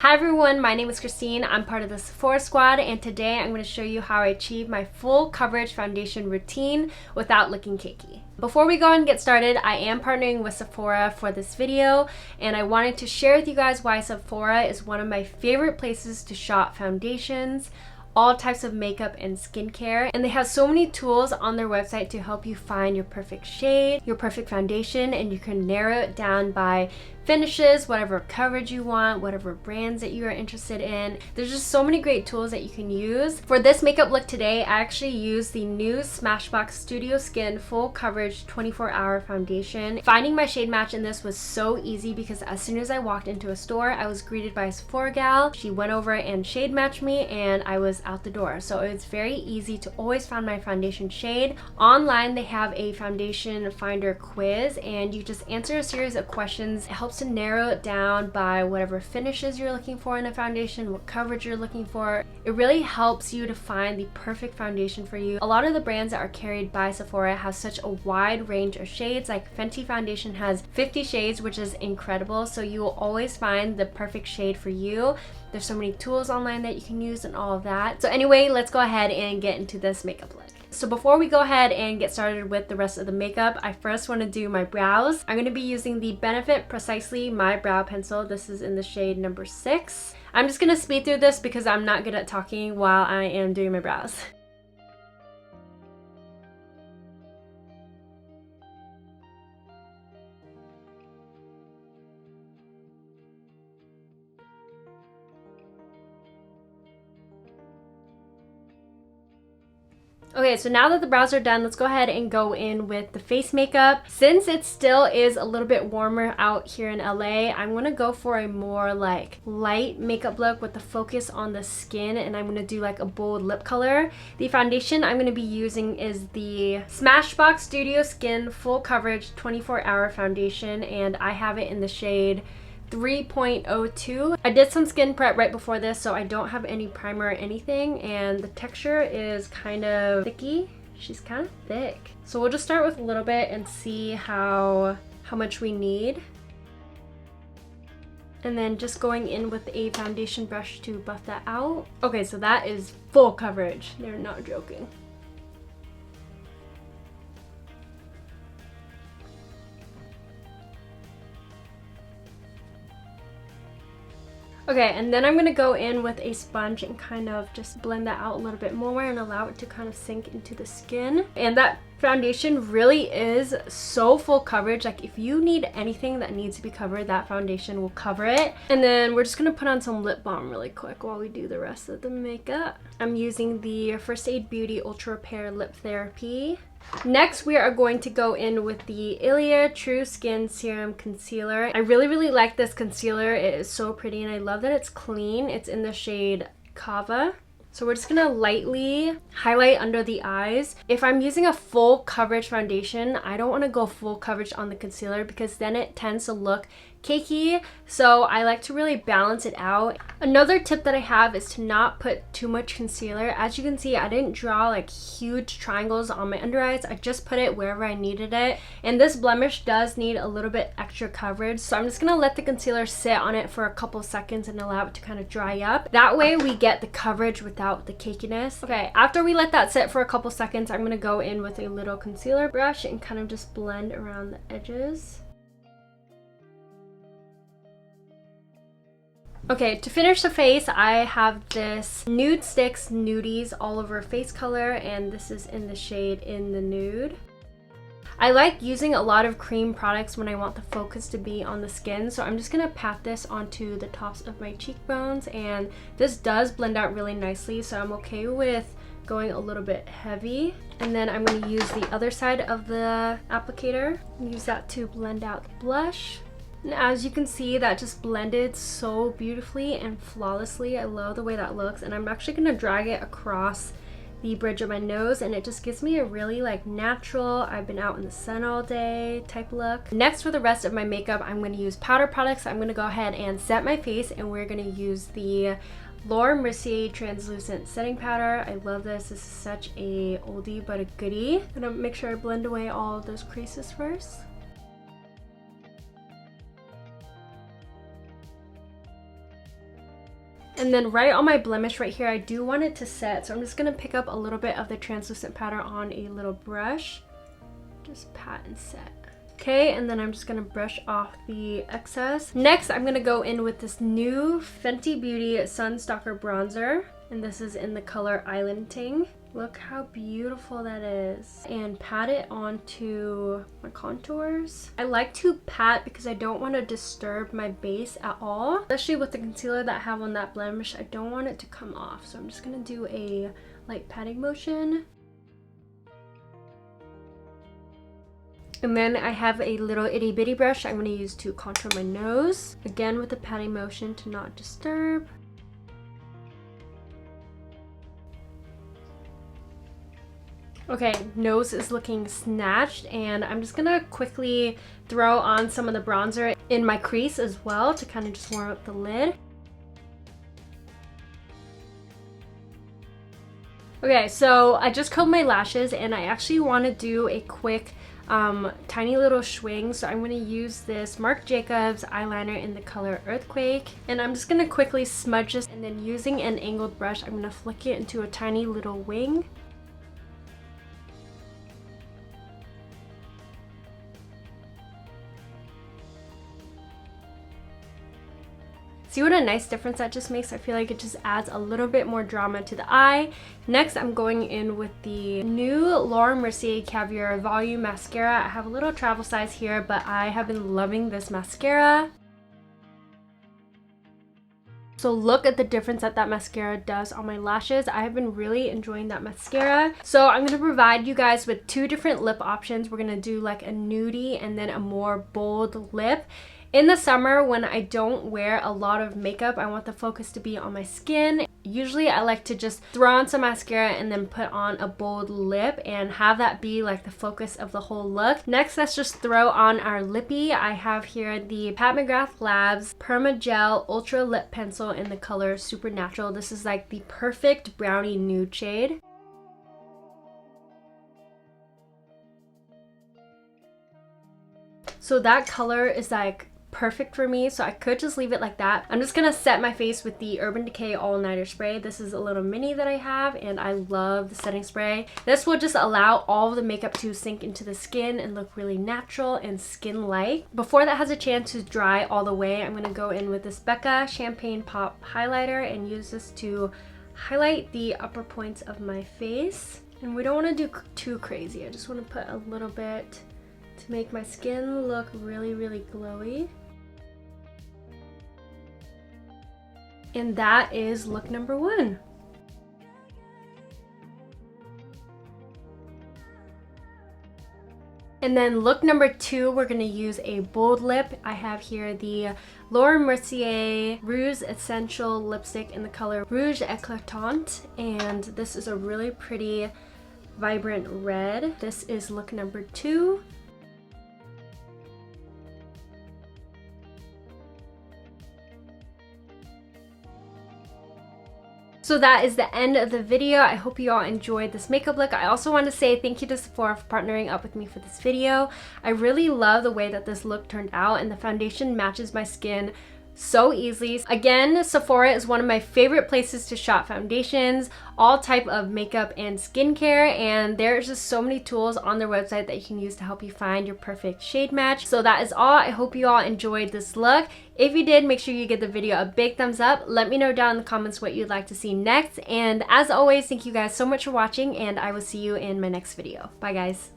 Hi everyone, my name is Christine. I'm part of the Sephora squad, and today I'm going to show you how I achieve my full coverage foundation routine without looking cakey. Before we go and get started, I am partnering with Sephora for this video, and I wanted to share with you guys why Sephora is one of my favorite places to shop foundations, all types of makeup and skincare, and they have so many tools on their website to help you find your perfect shade, your perfect foundation, and you can narrow it down by finishes, whatever coverage you want, whatever brands that you are interested in. There's just so many great tools that you can use. For this makeup look today, I actually used the new Smashbox Studio Skin Full Coverage 24-Hour Foundation. Finding my shade match in this was so easy because as soon as I walked into a store, I was greeted by a Sephora gal. She went over and shade matched me and I was out the door. So it's very easy to always find my foundation shade. Online, they have a foundation finder quiz and you just answer a series of questions. It helps to narrow it down by whatever finishes you're looking for in a foundation, what coverage you're looking for. It really helps you to find the perfect foundation for you. A lot of the brands that are carried by Sephora have such a wide range of shades. Like Fenty foundation has 50 shades, which is incredible. So you will always find the perfect shade for you. There's so many tools online that you can use and all of that. So anyway, let's go ahead and get into this makeup look. So before we go ahead and get started with the rest of the makeup, I first want to do my brows. I'm going to be using the Benefit Precisely My Brow Pencil. This is in the shade number 6. I'm just going to speed through this because I'm not good at talking while I am doing my brows. Okay, so now that the brows are done, let's go ahead and go in with the face makeup. Since it still is a little bit warmer out here in LA, I'm gonna go for a more like light makeup look with the focus on the skin, and I'm gonna do like a bold lip color. The foundation I'm gonna be using is the Smashbox Studio Skin Full Coverage 24-Hour Foundation, and I have it in the shade 3.02. I did some skin prep right before this, so I don't have any primer or anything, and the texture is kind of thicky. She's kind of thick. So we'll just start with a little bit and see how much we need. And then just going in with a foundation brush to buff that out. Okay, so that is full coverage. They're not joking. Okay, and then I'm going to go in with a sponge and kind of just blend that out a little bit more and allow it to kind of sink into the skin. And that foundation really is so full coverage. Like if you need anything that needs to be covered, that foundation will cover it. And then we're just going to put on some lip balm really quick while we do the rest of the makeup. I'm using the First Aid Beauty Ultra Repair Lip Therapy. Next, we are going to go in with the Ilia True Skin Serum Concealer. I really like this concealer. It is so pretty and I love that it's clean. It's in the shade Kava. So we're just gonna lightly highlight under the eyes. If I'm using a full coverage foundation, I don't wanna go full coverage on the concealer because then it tends to look cakey. So I like to really balance it out. Another tip that I have is to not put too much concealer. As you can see, I didn't draw like huge triangles on my under eyes. I just put it wherever I needed it. And this blemish does need a little bit extra coverage. So I'm just gonna let the concealer sit on it for a couple seconds and allow it to kind of dry up. That way we get the coverage without the cakiness. Okay, after we let that sit for a couple seconds, I'm gonna go in with a little concealer brush and kind of just blend around the edges. Okay, to finish the face, I have this Nude Sticks Nudies All Over Face Color, and this is in the shade In the Nude. I like using a lot of cream products when I want the focus to be on the skin, so I'm just going to pat this onto the tops of my cheekbones, and this does blend out really nicely, so I'm okay with going a little bit heavy. And then I'm going to use the other side of the applicator, use that to blend out the blush. And as you can see, that just blended so beautifully and flawlessly. I love the way that looks, and I'm actually going to drag it across the bridge of my nose, and it just gives me a really like natural, I've been out in the sun all day type look. Next, for the rest of my makeup, I'm going to use powder products. I'm going to go ahead and set my face, and we're going to use the Laura Mercier Translucent Setting Powder. I love this. This is such a oldie but a goodie. I'm going to make sure I blend away all of those creases first. And then right on my blemish right here, I do want it to set. So I'm just going to pick up a little bit of the translucent powder on a little brush. Just pat and set. Okay, and then I'm just going to brush off the excess. Next, I'm going to go in with this new Fenty Beauty Sun Stalker Bronzer. And this is in the color Island Ting. Look how beautiful that is. And pat it onto my contours. I like to pat because I don't want to disturb my base at all. Especially with the concealer that I have on that blemish, I don't want it to come off. So I'm just going to do a light patting motion. And then I have a little itty bitty brush I'm going to use to contour my nose. Again with the patting motion to not disturb. Okay, nose is looking snatched, and I'm just gonna quickly throw on some of the bronzer in my crease as well to kind of just warm up the lid. Okay, so I just combed my lashes and I actually want to do a quick tiny little swing. So I'm going to use this Marc Jacobs eyeliner in the color Earthquake, and I'm just going to quickly smudge this, and then using an angled brush I'm going to flick it into a tiny little wing. See what a nice difference that just makes? I feel like it just adds a little bit more drama to the eye. Next, I'm going in with the new Laura Mercier Caviar Volume Mascara. I have a little travel size here, but I have been loving this mascara. So look at the difference that that mascara does on my lashes. I have been really enjoying that mascara. So I'm going to provide you guys with two different lip options. We're going to do like a nudie and then a more bold lip. In the summer, when I don't wear a lot of makeup, I want the focus to be on my skin. Usually I like to just throw on some mascara and then put on a bold lip and have that be like the focus of the whole look. Next, let's just throw on our lippy. I have here the Pat McGrath Labs Perma Gel Ultra Lip Pencil in the color Supernatural. This is like the perfect brownie nude shade. So that color is like perfect for me, so I could just leave it like that. I'm just gonna set my face with the Urban Decay All Nighter Spray. This is a little mini that I have, and I love the setting spray. This will just allow all of the makeup to sink into the skin and look really natural and skin-like. Before that has a chance to dry all the way, I'm gonna go in with this Becca Champagne Pop highlighter and use this to highlight the upper points of my face. And we don't want to do too crazy. I just want to put a little bit to make my skin look really, really glowy. And that is look number one. And then look number two, we're going to use a bold lip. I have here the Laura Mercier Rouge Essential Lipstick in the color Rouge Eclatant. And this is a really pretty, vibrant red. This is look number two. So that is the end of the video. I hope you all enjoyed this makeup look. I also want to say thank you to Sephora for partnering up with me for this video. I really love the way that this look turned out, and the foundation matches my skin so easily. Again, Sephora is one of my favorite places to shop foundations, all type of makeup and skincare, and there's just so many tools on their website that you can use to help you find your perfect shade match. So that is all. I hope you all enjoyed this look. If you did, make sure you give the video a big thumbs up. Let me know down in the comments what you'd like to see next. And as always, thank you guys so much for watching, and I will see you in my next video. Bye guys.